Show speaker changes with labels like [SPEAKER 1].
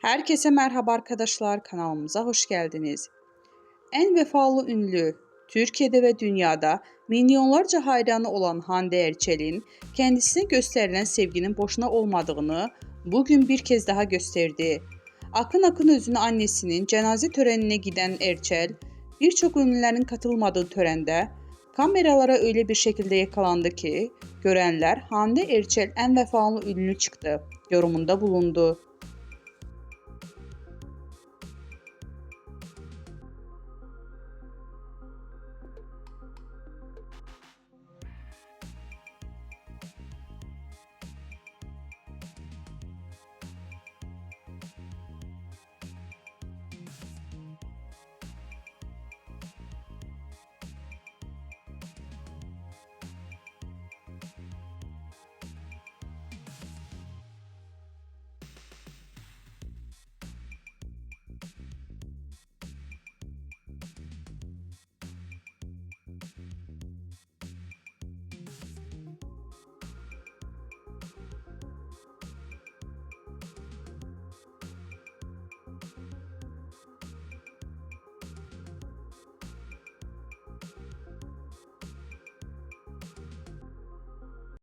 [SPEAKER 1] Herkese merhaba arkadaşlar, kanalımıza hoş geldiniz. En vefalı ünlü, Türkiye'de ve dünyada milyonlarca hayranı olan Hande Erçel'in kendisine gösterilen sevginin boşuna olmadığını bugün bir kez daha gösterdi. Akın akın özünü annesinin cenaze törenine giden Erçel, birçok ünlülerin katılmadığı törende kameralara öyle bir şekilde yakalandı ki görenler Hande Erçel en vefalı ünlü çıktı yorumunda bulundu.